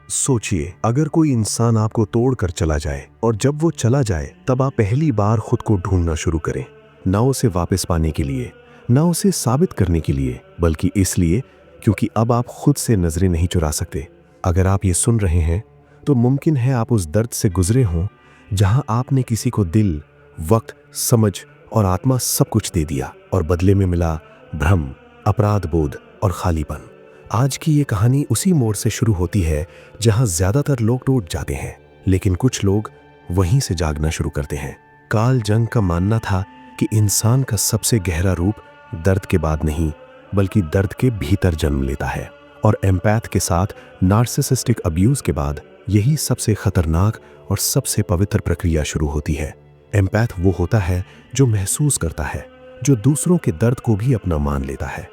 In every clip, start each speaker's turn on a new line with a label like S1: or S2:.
S1: सोचिए, अगर कोई इंसान आपको तोड़कर चला जाए और जब वो चला जाए तब आप पहली बार खुद को ढूंढना शुरू करें, ना उसे वापस पाने के लिए, ना उसे साबित करने के लिए, बल्कि इसलिए क्योंकि अब आप खुद से नजरें नहीं चुरा सकते। अगर आप ये सुन रहे हैं तो मुमकिन है आप उस दर्द से गुजरे हों जहां आपने किसी को दिल, वक्त, समझ और आत्मा सब कुछ दे दिया और बदले में मिला भ्रम, अपराध बोध और खालीपन। आज की ये कहानी उसी मोड़ से शुरू होती है जहां ज्यादातर लोग टूट जाते हैं, लेकिन कुछ लोग वहीं से जागना शुरू करते हैं। कार्ल जंग का मानना था कि इंसान का सबसे गहरा रूप दर्द के बाद नहीं, बल्कि दर्द के भीतर जन्म लेता है। और एम्पैथ के साथ नार्सिसिस्टिक अब्यूज के बाद यही सबसे खतरनाक और सबसे पवित्र प्रक्रिया शुरू होती है। एम्पैथ वो होता है जो महसूस करता है, जो दूसरों के दर्द को भी अपना मान लेता है,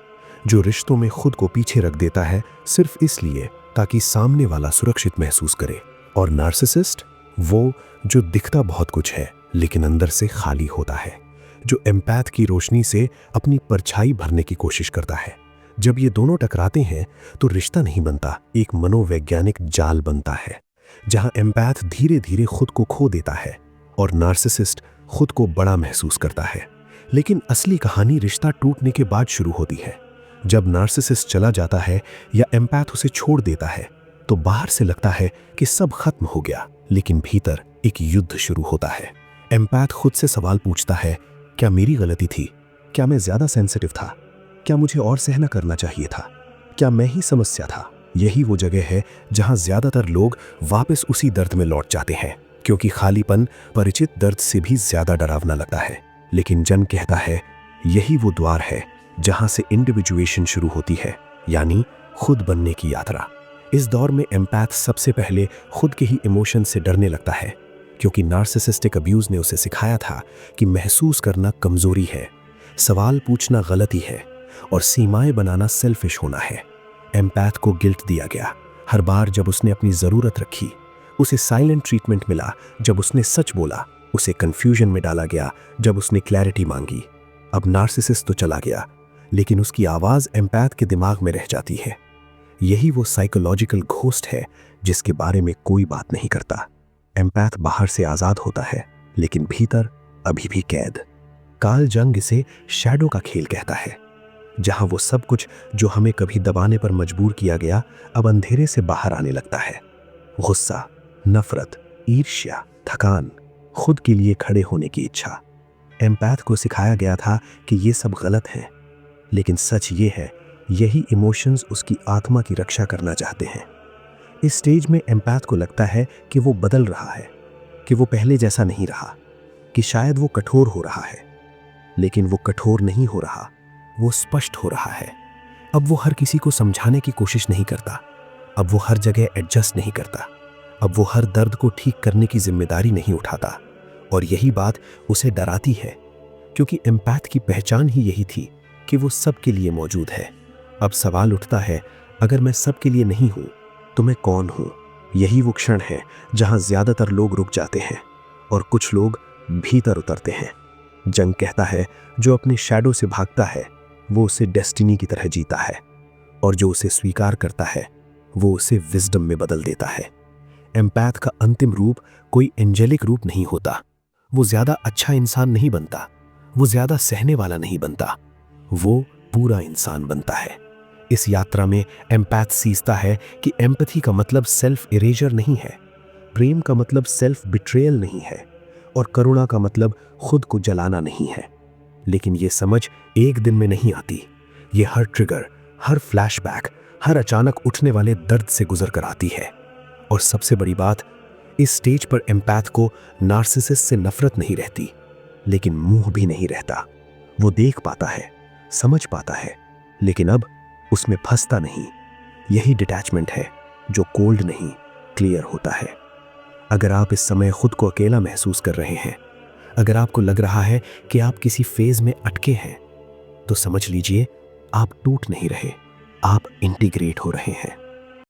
S1: जो रिश्तों में खुद को पीछे रख देता है सिर्फ इसलिए ताकि सामने वाला सुरक्षित महसूस करे। और नार्सिसिस्ट वो जो दिखता बहुत कुछ है लेकिन अंदर से खाली होता है, जो एम्पैथ की रोशनी से अपनी परछाई भरने की कोशिश करता है। जब ये दोनों टकराते हैं तो रिश्ता नहीं बनता, एक मनोवैज्ञानिक जाल बनता है जहां एम्पैथ धीरे धीरे खुद को खो देता है और नार्सिसिस्ट खुद को बड़ा महसूस करता है। लेकिन असली कहानी रिश्ता टूटने के बाद शुरू होती है। जब नार्सिसिस्ट चला जाता है या एम्पैथ उसे छोड़ देता है तो बाहर से लगता है कि सब खत्म हो गया, लेकिन भीतर एक युद्ध शुरू होता है। एम्पैथ खुद से सवाल पूछता है, क्या मेरी गलती थी? क्या मैं ज्यादा सेंसिटिव था? क्या मुझे और सहना करना चाहिए था? क्या मैं ही समस्या था? यही वो जगह है जहां ज्यादातर लोग वापस उसी दर्द में लौट जाते हैं, क्योंकि खालीपन परिचित दर्द से भी ज्यादा डरावना लगता है। लेकिन जंग कहता है यही वो द्वार है जहां से इंडिविजुएशन शुरू होती है, यानी खुद बनने की यात्रा। इस दौर में एम्पैथ सबसे पहले खुद के ही इमोशन से डरने लगता है, क्योंकि नार्सिसिस्टिक अब्यूज ने उसे सिखाया था कि महसूस करना कमजोरी है, सवाल पूछना गलती है और सीमाएं बनाना सेल्फिश होना है। एम्पैथ को गिल्ट दिया गया हर बार जब उसने अपनी जरूरत रखी, उसे साइलेंट ट्रीटमेंट मिला जब उसने सच बोला, उसे कंफ्यूजन में डाला गया जब उसने क्लैरिटी मांगी। अब नार्सिसिस्ट तो चला गया, लेकिन उसकी आवाज एम्पैथ के दिमाग में रह जाती है। यही वो साइकोलॉजिकल घोस्ट है जिसके बारे में कोई बात नहीं करता। एम्पैथ बाहर से आजाद होता है, लेकिन भीतर अभी भी कैद। कार्ल जंग इसे शैडो का खेल कहता है, जहां वो सब कुछ जो हमें कभी दबाने पर मजबूर किया गया अब अंधेरे से बाहर आने लगता है। गुस्सा, नफरत, ईर्ष्या, थकान, खुद के लिए खड़े होने की इच्छा। एम्पैथ को सिखाया गया था कि ये सब गलत है, लेकिन सच ये है यही इमोशंस उसकी आत्मा की रक्षा करना चाहते हैं। इस स्टेज में एम्पैथ को लगता है कि वो बदल रहा है, कि वो पहले जैसा नहीं रहा, कि शायद वो कठोर हो रहा है। लेकिन वो कठोर नहीं हो रहा, वो स्पष्ट हो रहा है। अब वो हर किसी को समझाने की कोशिश नहीं करता, अब वो हर जगह एडजस्ट नहीं करता, अब वो हर दर्द को ठीक करने की जिम्मेदारी नहीं उठाता। और यही बात उसे डराती है, क्योंकि एम्पैथ की पहचान ही यही थी कि वो सबके लिए मौजूद है। अब सवाल उठता है, अगर मैं सबके लिए नहीं हूं तो मैं कौन हूं? यही वो क्षण है जहां ज्यादातर लोग रुक जाते हैं और कुछ लोग भीतर उतरते हैं। जंग कहता है जो अपने शैडो से भागता है वो उसे डेस्टिनी की तरह जीता है, और जो उसे स्वीकार करता है वो उसे विजडम में बदल देता है। एम्पैथ का अंतिम रूप कोई एंजेलिक रूप नहीं होता, वो ज्यादा अच्छा इंसान नहीं बनता, वो ज्यादा सहने वाला नहीं बनता, वो पूरा इंसान बनता है। इस यात्रा में एम्पैथ सीखता है कि एम्पैथी का मतलब सेल्फ इरेजर नहीं है, प्रेम का मतलब सेल्फ बिट्रेयल नहीं है, और करुणा का मतलब खुद को जलाना नहीं है। लेकिन ये समझ एक दिन में नहीं आती, ये हर ट्रिगर, हर फ्लैशबैक, हर अचानक उठने वाले दर्द से गुजर कर आती है। और सबसे बड़ी बात, इस स्टेज पर एम्पैथ को नार्सिसिस्ट से नफरत नहीं रहती, लेकिन मुंह भी नहीं रहता। वो देख पाता है, समझ पाता है, लेकिन अब उसमें फंसता नहीं। यही डिटैचमेंट है जो कोल्ड नहीं, क्लियर होता है। अगर आप इस समय खुद को अकेला महसूस कर रहे हैं, अगर आपको लग रहा है कि आप किसी फेज में अटके हैं, तो समझ लीजिए आप टूट नहीं रहे, आप इंटीग्रेट हो रहे हैं।